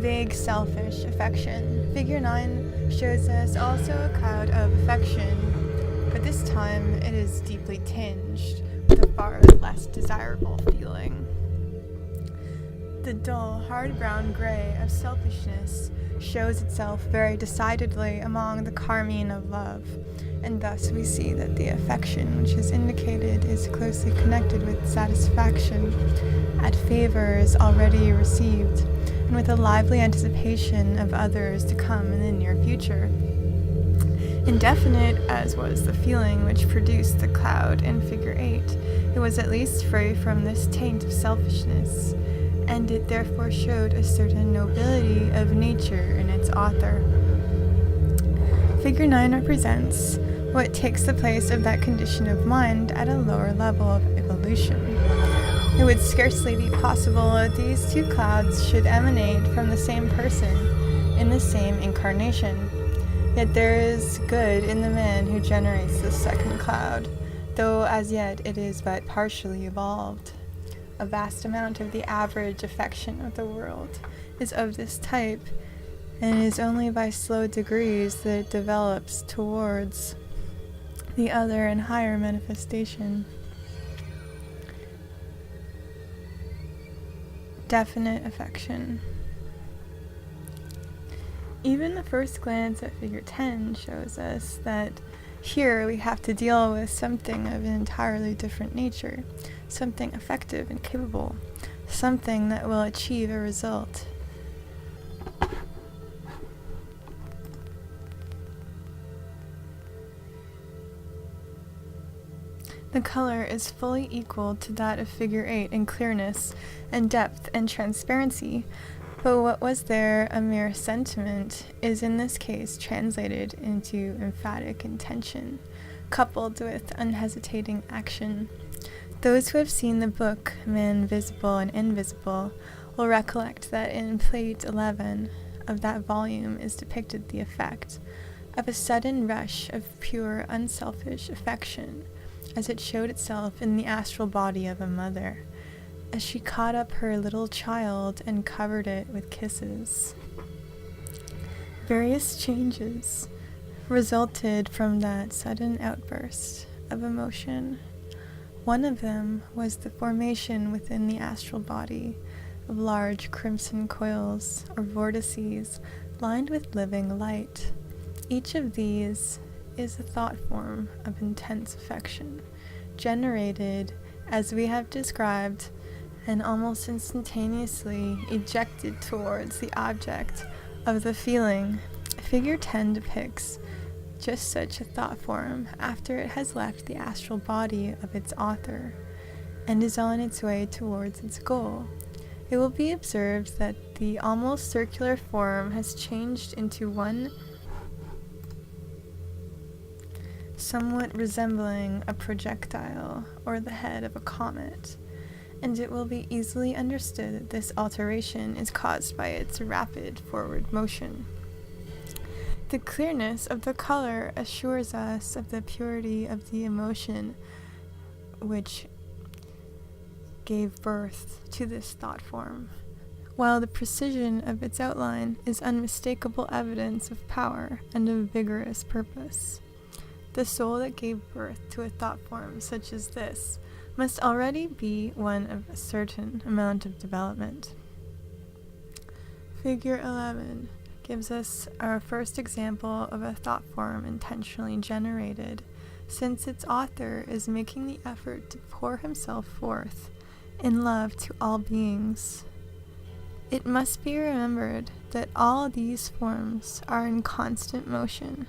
vague selfish affection. Figure 9 shows us also a cloud of affection, but this time it is deeply tinged with a far less desirable feeling. The dull, hard brown gray of selfishness shows itself very decidedly among the carmine of love, and thus we see that the affection which is indicated is closely connected with satisfaction at favors already received, and with a lively anticipation of others to come in the near future. Indefinite as was the feeling which produced the cloud in figure 8, it was at least free from this taint of selfishness, and it therefore showed a certain nobility of nature in its author. Figure 9 represents what takes the place of that condition of mind at a lower level of evolution. It would scarcely be possible that these two clouds should emanate from the same person in the same incarnation. Yet there is good in the man who generates this second cloud, though as yet it is but partially evolved. A vast amount of the average affection of the world is of this type, and it is only by slow degrees that it develops towards the other and higher manifestation. Definite affection. Even the first glance at figure 10 shows us that here we have to deal with something of an entirely different nature, something effective and capable, something that will achieve a result. The color is fully equal to that of figure 8 in clearness and depth and transparency, but what was there a mere sentiment is in this case translated into emphatic intention, coupled with unhesitating action. Those who have seen the book Man Visible and Invisible will recollect that in plate 11 of that volume is depicted the effect of a sudden rush of pure unselfish affection, as it showed itself in the astral body of a mother, as she caught up her little child and covered it with kisses. Various changes resulted from that sudden outburst of emotion. One of them was the formation within the astral body of large crimson coils or vortices lined with living light. Each of these is a thought form of intense affection, generated, as we have described, and almost instantaneously ejected towards the object of the feeling. Figure 10 depicts just such a thought form after it has left the astral body of its author and is on its way towards its goal. It will be observed that the almost circular form has changed into one somewhat resembling a projectile or the head of a comet, and it will be easily understood that this alteration is caused by its rapid forward motion. The clearness of the color assures us of the purity of the emotion which gave birth to this thought form, while the precision of its outline is unmistakable evidence of power and of vigorous purpose. The soul that gave birth to a thought form such as this must already be one of a certain amount of development. Figure 11 gives us our first example of a thought form intentionally generated, since its author is making the effort to pour himself forth in love to all beings. It must be remembered that all these forms are in constant motion.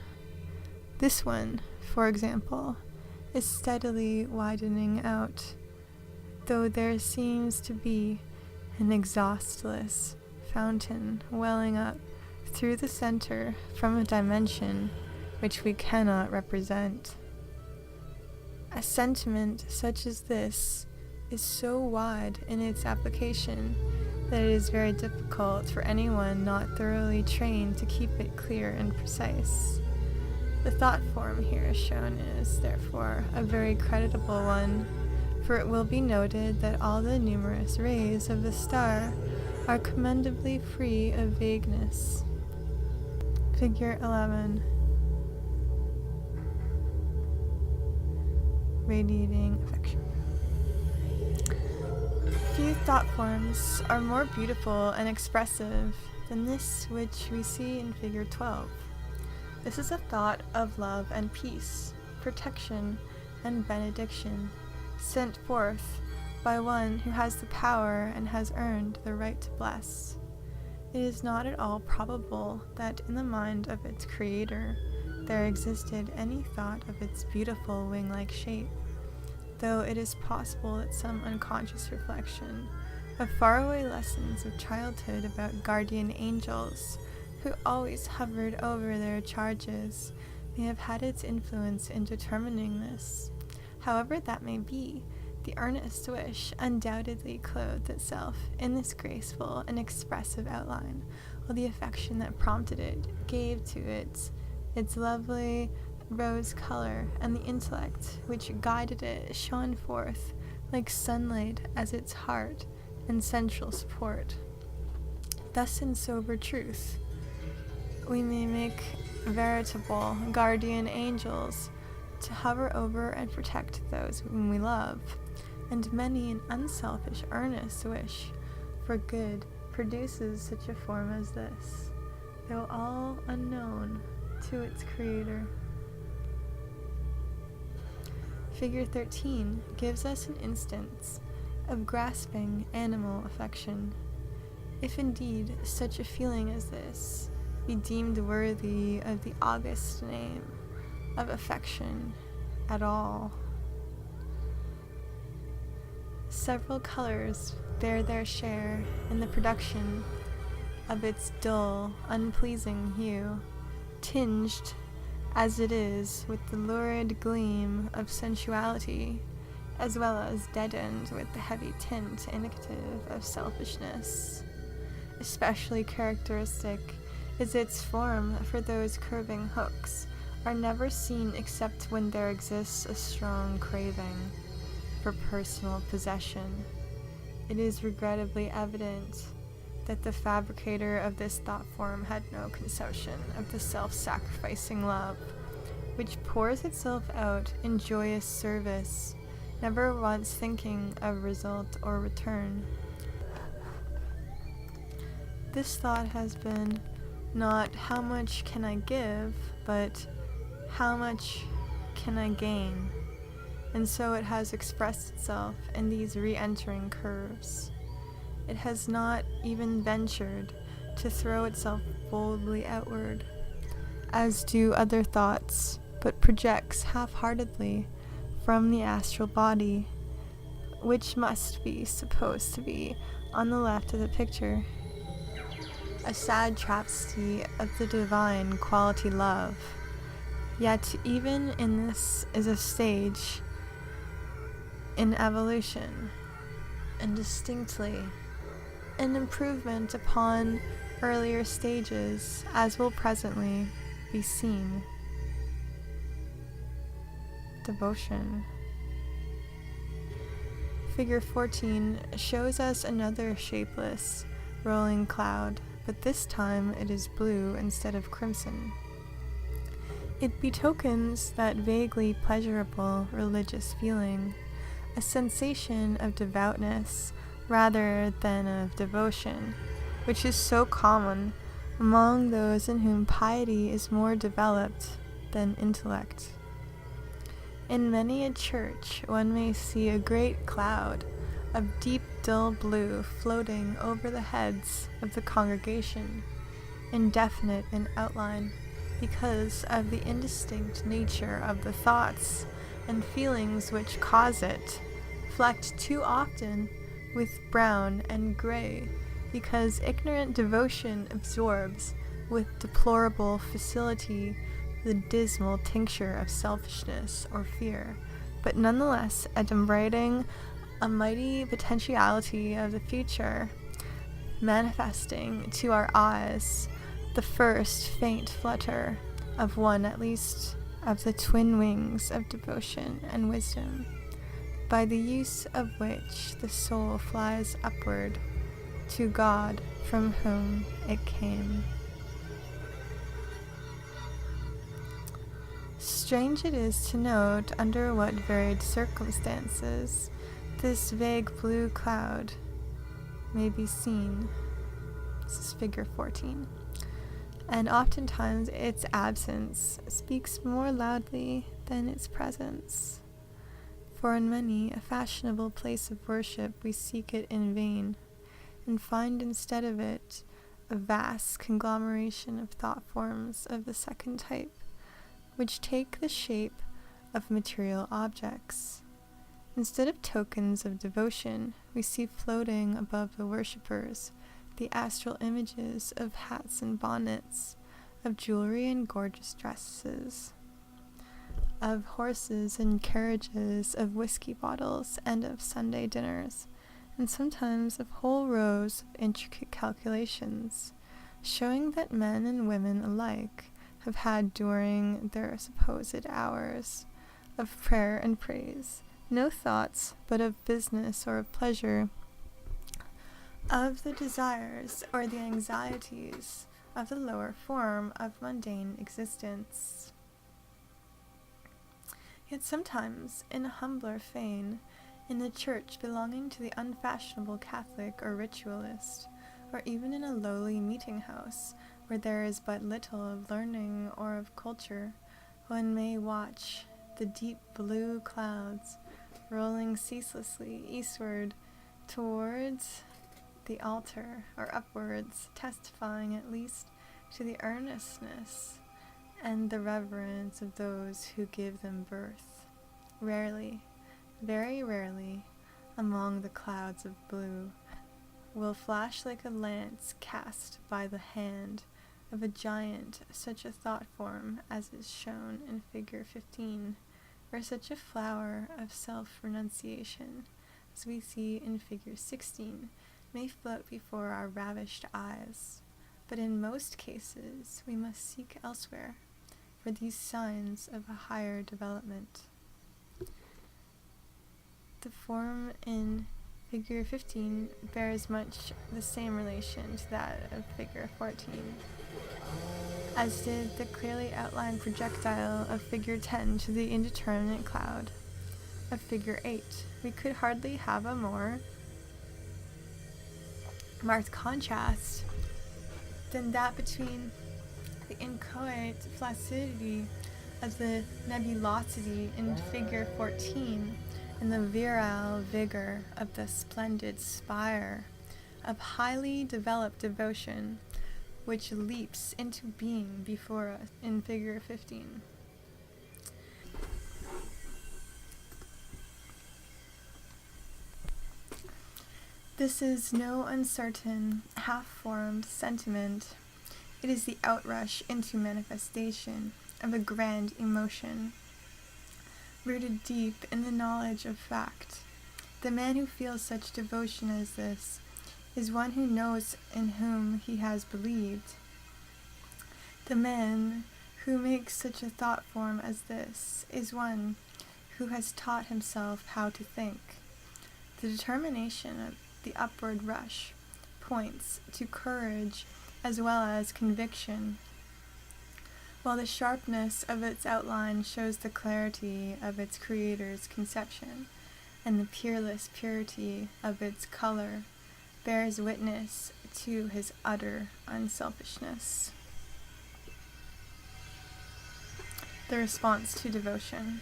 This one, for example, is steadily widening out, though there seems to be an exhaustless fountain welling up through the center from a dimension which we cannot represent. A sentiment such as this is so wide in its application that it is very difficult for anyone not thoroughly trained to keep it clear and precise. The thought form here shown is, therefore, a very creditable one, for it will be noted that all the numerous rays of the star are commendably free of vagueness. Figure 11. Radiating affection. Few thought forms are more beautiful and expressive than this which we see in Figure 12. This is a thought of love and peace, protection and benediction, sent forth by one who has the power and has earned the right to bless. It is not at all probable that in the mind of its creator there existed any thought of its beautiful wing-like shape, though it is possible that some unconscious reflection of faraway lessons of childhood about guardian angels who always hovered over their charges may have had its influence in determining this. However that may be, the earnest wish undoubtedly clothed itself in this graceful and expressive outline, while the affection that prompted it gave to it its lovely rose color, and the intellect which guided it shone forth like sunlight as its heart and central support. Thus, in sober truth, we may make veritable guardian angels to hover over and protect those whom we love, and many an unselfish, earnest wish for good produces such a form as this, though all unknown to its creator. Figure 13 gives us an instance of grasping animal affection. If indeed such a feeling as this be deemed worthy of the august name of affection at all. Several colors bear their share in the production of its dull, unpleasing hue, tinged as it is with the lurid gleam of sensuality, as well as deadened with the heavy tint indicative of selfishness. Especially characteristic is its form, for those curving hooks are never seen except when there exists a strong craving for personal possession. It is regrettably evident that the fabricator of this thought form had no conception of the self-sacrificing love, which pours itself out in joyous service, never once thinking of result or return. This thought has been not how much can I give, but how much can I gain? And so it has expressed itself in these re-entering curves. It has not even ventured to throw itself boldly outward, as do other thoughts, but projects half-heartedly from the astral body, which must be supposed to be on the left of the picture, a sad travesty of the divine quality love. Yet even in this is a stage in evolution, and distinctly an improvement upon earlier stages, as will presently be seen. Devotion. Figure 14 shows us another shapeless, rolling cloud, but this time it is blue instead of crimson. It betokens that vaguely pleasurable religious feeling, a sensation of devoutness rather than of devotion, which is so common among those in whom piety is more developed than intellect. In many a church one may see a great cloud of deep dull blue floating over the heads of the congregation, indefinite in outline because of the indistinct nature of the thoughts and feelings which cause it, flecked too often with brown and gray, because ignorant devotion absorbs with deplorable facility the dismal tincture of selfishness or fear, but nonetheless adumbrating a mighty potentiality of the future, manifesting to our eyes the first faint flutter of one at least of the twin wings of devotion and wisdom, by the use of which the soul flies upward to God from whom it came. Strange it is to note under what varied circumstances this vague blue cloud may be seen. This is figure 14. And oftentimes its absence speaks more loudly than its presence. For in many a fashionable place of worship we seek it in vain, and find instead of it a vast conglomeration of thought forms of the second type, which take the shape of material objects. Instead of tokens of devotion, we see floating above the worshippers the astral images of hats and bonnets, of jewelry and gorgeous dresses, of horses and carriages, of whiskey bottles, and of Sunday dinners, and sometimes of whole rows of intricate calculations, showing that men and women alike have had during their supposed hours of prayer and praise no thoughts but of business or of pleasure, of the desires or the anxieties of the lower form of mundane existence. Yet sometimes, in a humbler fane, in a church belonging to the unfashionable Catholic or ritualist, or even in a lowly meeting house where there is but little of learning or of culture, one may watch the deep blue clouds rolling ceaselessly eastward towards the altar, or upwards, testifying at least to the earnestness and the reverence of those who give them birth. Rarely, very rarely, among the clouds of blue, will flash like a lance cast by the hand of a giant such a thought form as is shown in figure 15, or such a flower of self-renunciation as we see in figure 16 may float before our ravished eyes. But in most cases we must seek elsewhere for these signs of a higher development. The form in figure 15 bears much the same relation to that of figure 14, as did the clearly outlined projectile of figure 10 to the indeterminate cloud of figure 8. We could hardly have a more marked contrast than that between the inchoate flaccidity of the nebulosity in figure 14 and the virile vigor of the splendid spire of highly developed devotion which leaps into being before us in figure 15. This is no uncertain, half-formed sentiment. It is the outrush into manifestation of a grand emotion, rooted deep in the knowledge of fact. The man who feels such devotion as this is one who knows in whom he has believed. The man who makes such a thought form as this is one who has taught himself how to think. The determination of the upward rush points to courage as well as conviction, while the sharpness of its outline shows the clarity of its creator's conception, and the peerless purity of its color bears witness to his utter unselfishness. The response to devotion.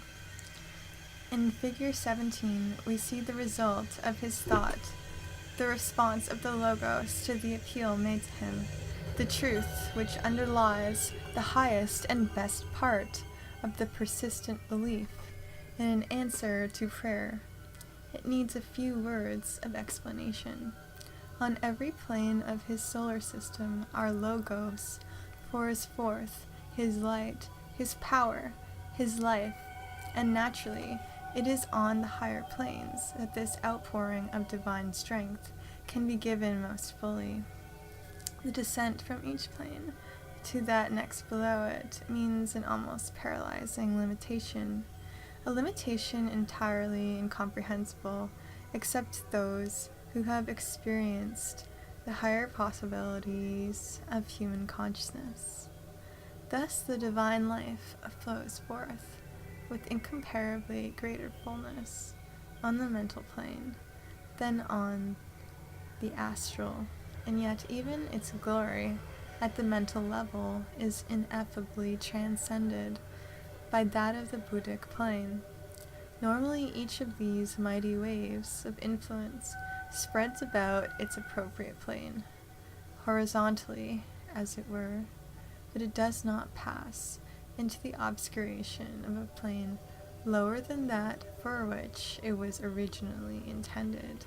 In figure 17, we see the result of his thought, the response of the Logos to the appeal made to him, the truth which underlies the highest and best part of the persistent belief in an answer to prayer. It needs a few words of explanation. On every plane of his solar system, our Logos pours forth his light, his power, his life, and naturally, it is on the higher planes that this outpouring of divine strength can be given most fully. The descent from each plane to that next below it means an almost paralyzing limitation, a limitation entirely incomprehensible except to those who have experienced the higher possibilities of human consciousness. Thus the divine life flows forth with incomparably greater fullness on the mental plane than on the astral, and yet even its glory at the mental level is ineffably transcended by that of the Buddhic plane. Normally each of these mighty waves of influence spreads about its appropriate plane, horizontally, as it were, but it does not pass into the obscuration of a plane lower than that for which it was originally intended.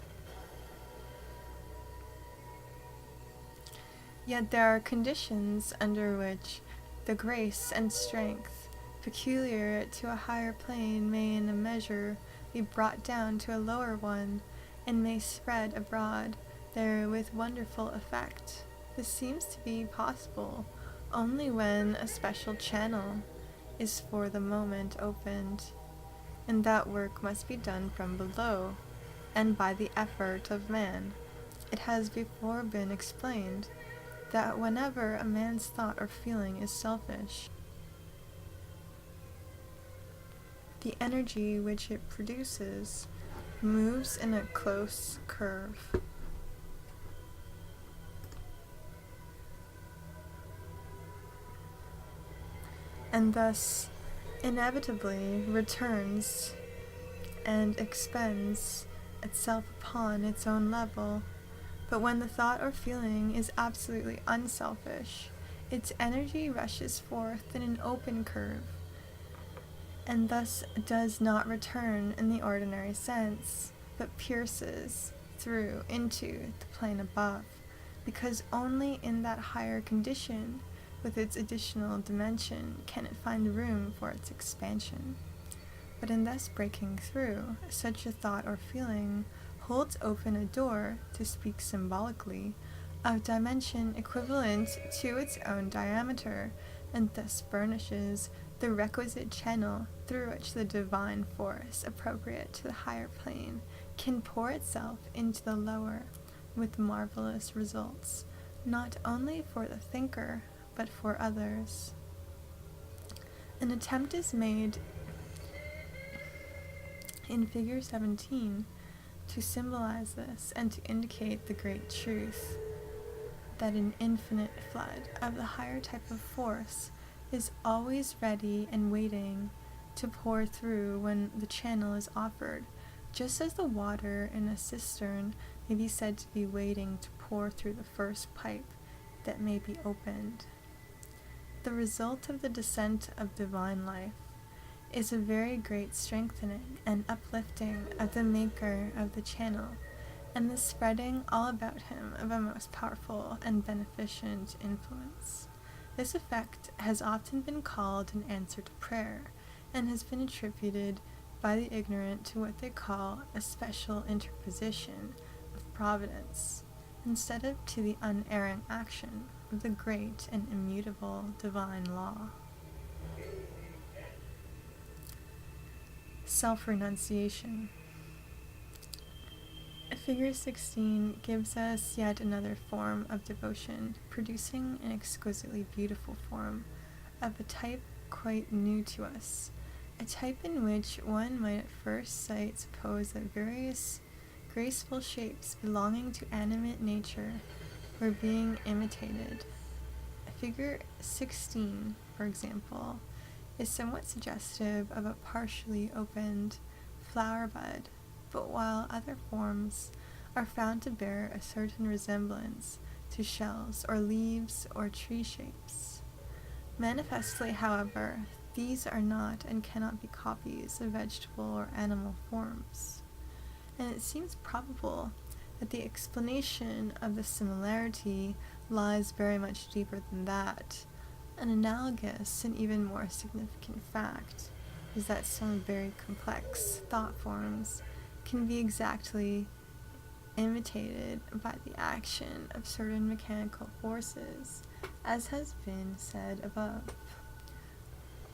Yet there are conditions under which the grace and strength peculiar to a higher plane may in a measure be brought down to a lower one, and may spread abroad there with wonderful effect. This seems to be possible only when a special channel is for the moment opened, and that work must be done from below, and by the effort of man. It has before been explained that whenever a man's thought or feeling is selfish, the energy which it produces moves in a close curve. And thus inevitably returns and expends itself upon its own level. But when the thought or feeling is absolutely unselfish, its energy rushes forth in an open curve, and thus does not return in the ordinary sense, but pierces through into the plane above, because only in that higher condition, with its additional dimension, can it find room for its expansion. But in thus breaking through, such a thought or feeling holds open a door, to speak symbolically, of dimension equivalent to its own diameter, and thus furnishes the requisite channel through which the divine force appropriate to the higher plane can pour itself into the lower, with marvelous results, not only for the thinker, but for others. An attempt is made in Figure 17 to symbolize this and to indicate the great truth that an infinite flood of the higher type of force is always ready and waiting to pour through when the channel is offered, just as the water in a cistern may be said to be waiting to pour through the first pipe that may be opened. The result of the descent of divine life is a very great strengthening and uplifting of the maker of the channel, and the spreading all about him of a most powerful and beneficent influence. This effect has often been called an answer to prayer, and has been attributed by the ignorant to what they call a special interposition of providence, instead of to the unerring action of the great and immutable divine law. Self-renunciation. Figure 16 gives us yet another form of devotion, producing an exquisitely beautiful form of a type quite new to us, a type in which one might at first sight suppose that various graceful shapes belonging to animate nature were being imitated. Figure 16, for example, is somewhat suggestive of a partially opened flower bud, but while other forms are found to bear a certain resemblance to shells or leaves or tree shapes. Manifestly, however, these are not and cannot be copies of vegetable or animal forms, and it seems probable that the explanation of the similarity lies very much deeper than that. An analogous and even more significant fact is that some very complex thought forms can be exactly imitated by the action of certain mechanical forces, as has been said above.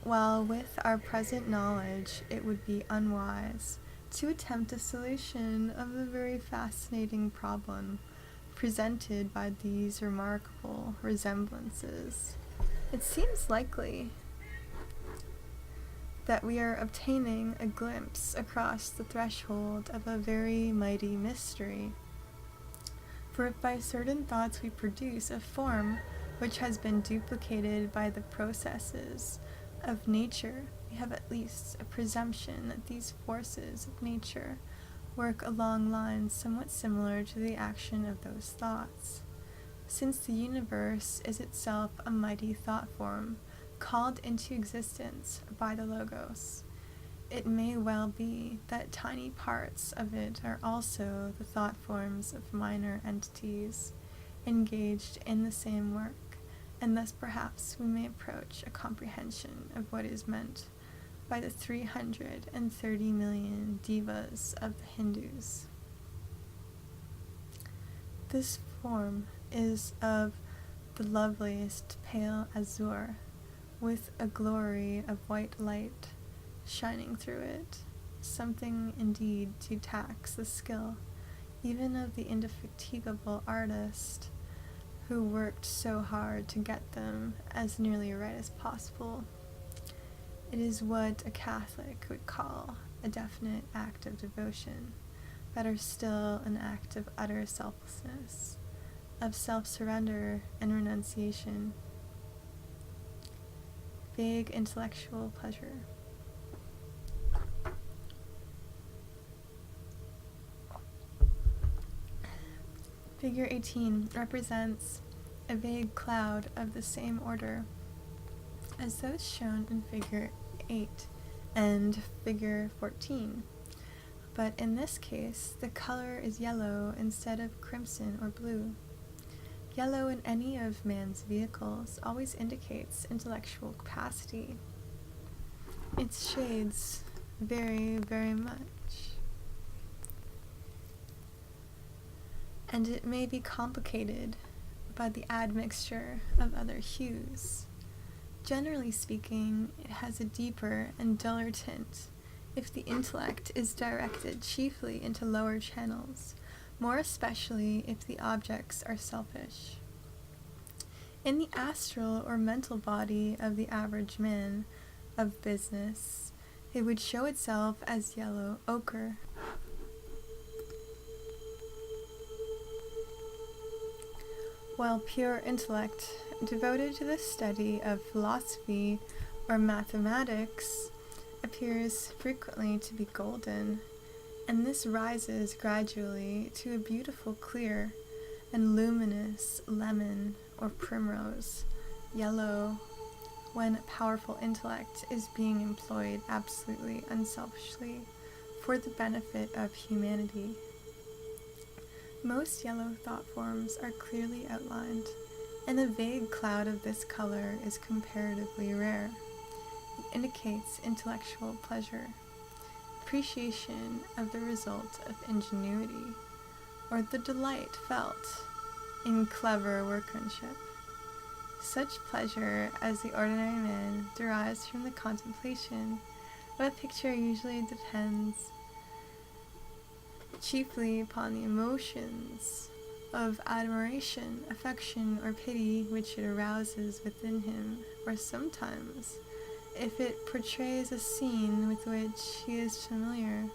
While with our present knowledge it would be unwise to attempt a solution of the very fascinating problem presented by these remarkable resemblances, it seems likely that we are obtaining a glimpse across the threshold of a very mighty mystery. For if by certain thoughts we produce a form which has been duplicated by the processes of nature, we have at least a presumption that these forces of nature work along lines somewhat similar to the action of those thoughts. Since the universe is itself a mighty thought form, called into existence by the Logos, it may well be that tiny parts of it are also the thought forms of minor entities engaged in the same work, and thus perhaps we may approach a comprehension of what is meant by the 330 million devas of the Hindus. This form is of the loveliest pale azure, with a glory of white light shining through it, something indeed to tax the skill even of the indefatigable artist who worked so hard to get them as nearly right as possible. It is what a Catholic would call a definite act of devotion, better still an act of utter selflessness, of self-surrender and renunciation. Vague intellectual pleasure. Figure 18 represents a vague cloud of the same order as those shown in Figure 8 and Figure 14, but in this case the color is yellow instead of crimson or blue. Yellow in any of man's vehicles always indicates intellectual capacity. Its shades vary very much, and it may be complicated by the admixture of other hues. Generally speaking, it has a deeper and duller tint if the intellect is directed chiefly into lower channels, more especially if the objects are selfish. In the astral or mental body of the average man of business, it would show itself as yellow ochre. While pure intellect, devoted to the study of philosophy or mathematics, appears frequently to be golden, and this rises gradually to a beautiful clear and luminous lemon or primrose yellow when powerful intellect is being employed absolutely unselfishly for the benefit of humanity. Most yellow thought forms are clearly outlined, and a vague cloud of this color is comparatively rare. It indicates intellectual pleasure, appreciation of the result of ingenuity, or the delight felt in clever workmanship. Such pleasure as the ordinary man derives from the contemplation of a picture usually depends chiefly upon the emotions of admiration, affection, or pity which it arouses within him, or sometimes, if it portrays a scene with which he is familiar,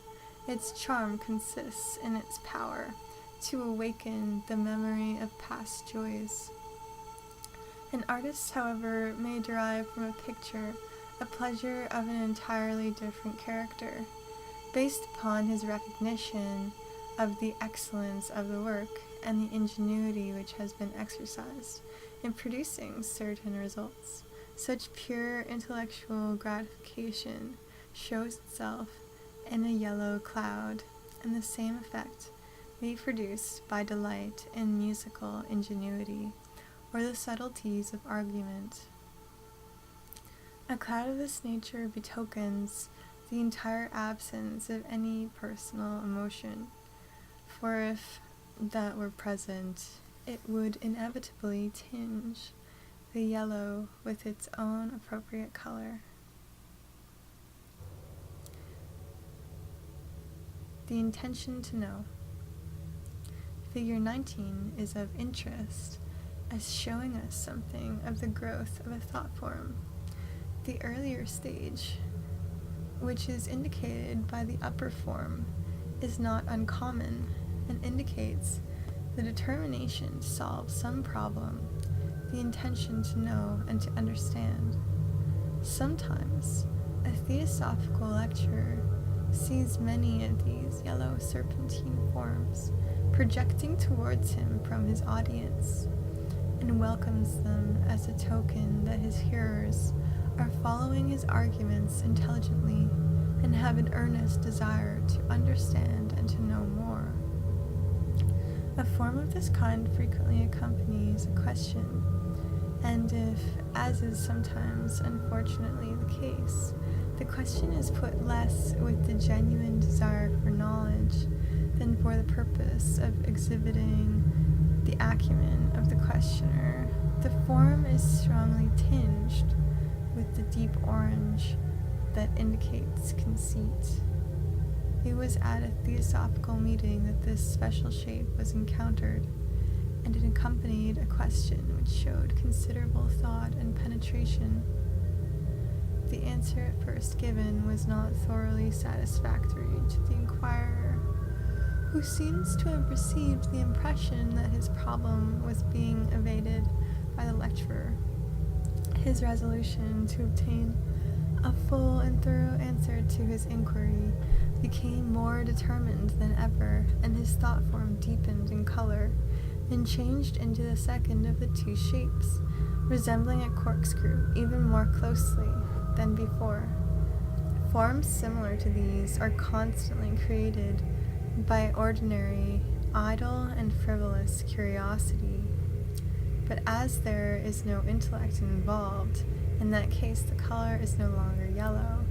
its charm consists in its power to awaken the memory of past joys. An artist, however, may derive from a picture a pleasure of an entirely different character, based upon his recognition of the excellence of the work and the ingenuity which has been exercised in producing certain results. Such pure intellectual gratification shows itself in a yellow cloud, and the same effect may be produced by delight in musical ingenuity or the subtleties of argument. A cloud of this nature betokens the entire absence of any personal emotion, for if that were present, it would inevitably tinge the yellow with its own appropriate color. The intention to know. Figure 19 is of interest as showing us something of the growth of a thought form. The earlier stage, which is indicated by the upper form, is not uncommon and indicates the determination to solve some problem, the intention to know and to understand. Sometimes a theosophical lecturer sees many of these yellow serpentine forms projecting towards him from his audience, and welcomes them as a token that his hearers are following his arguments intelligently and have an earnest desire to understand and to know more. A form of this kind frequently accompanies a question, and if, as is sometimes unfortunately the case, the question is put less with the genuine desire for knowledge than for the purpose of exhibiting the acumen of the questioner, the form is strongly tinged with the deep orange that indicates conceit. It was at a theosophical meeting that this special shape was encountered, and it accompanied a question which showed considerable thought and penetration. The answer at first given was not thoroughly satisfactory to the inquirer, who seems to have received the impression that his problem was being evaded by the lecturer. His resolution to obtain a full and thorough answer to his inquiry became more determined than ever, and his thought form deepened in color and changed into the second of the two shapes, resembling a corkscrew even more closely than before. Forms similar to these are constantly created by ordinary, idle, and frivolous curiosity. But as there is no intellect involved, in that case the color is no longer yellow,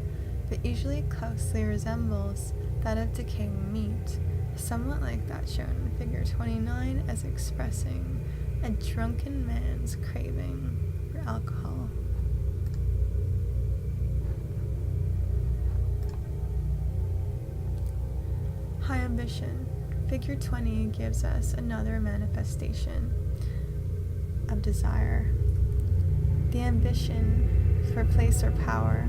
but usually closely resembles that of decaying meat, somewhat like that shown in figure 29 as expressing a drunken man's craving for alcohol. High ambition. Figure 20 gives us another manifestation of desire. The ambition for place or power.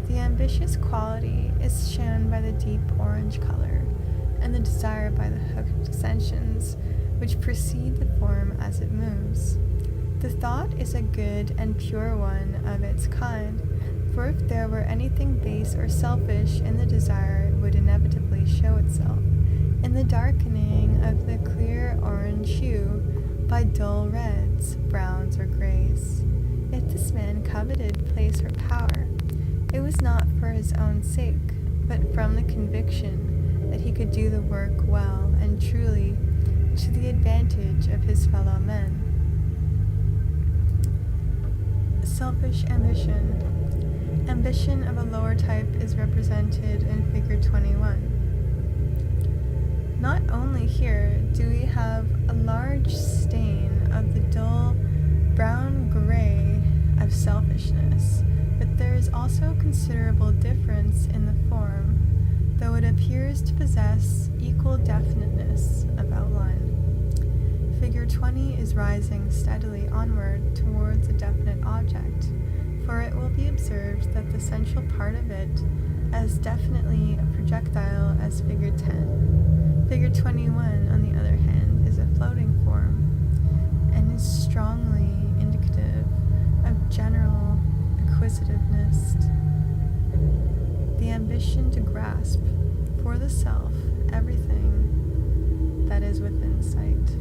The ambitious quality is shown by the deep orange color, and the desire by the hooked extensions which precede the form as it moves. The thought is a good and pure one of its kind, for if there were anything base or selfish in the desire, it would inevitably show itself in the darkening of the clear orange hue by dull reds, browns, or grays. If this man coveted place or power, it was not for his own sake, but from the conviction that he could do the work well and truly to the advantage of his fellow men. Selfish ambition. Ambition of a lower type is represented in figure 21. Not only here do we have a large stain of the dull brown-gray of selfishness, but there is also considerable difference in the form, though it appears to possess equal definiteness of outline. Figure 20 is rising steadily onward towards a definite object, for it will be observed that the central part of it as definitely a projectile as figure 10. Figure 21, on the other hand, is a floating form, and is strongly indicative of general acquisitiveness, the ambition to grasp for the self everything that is within sight.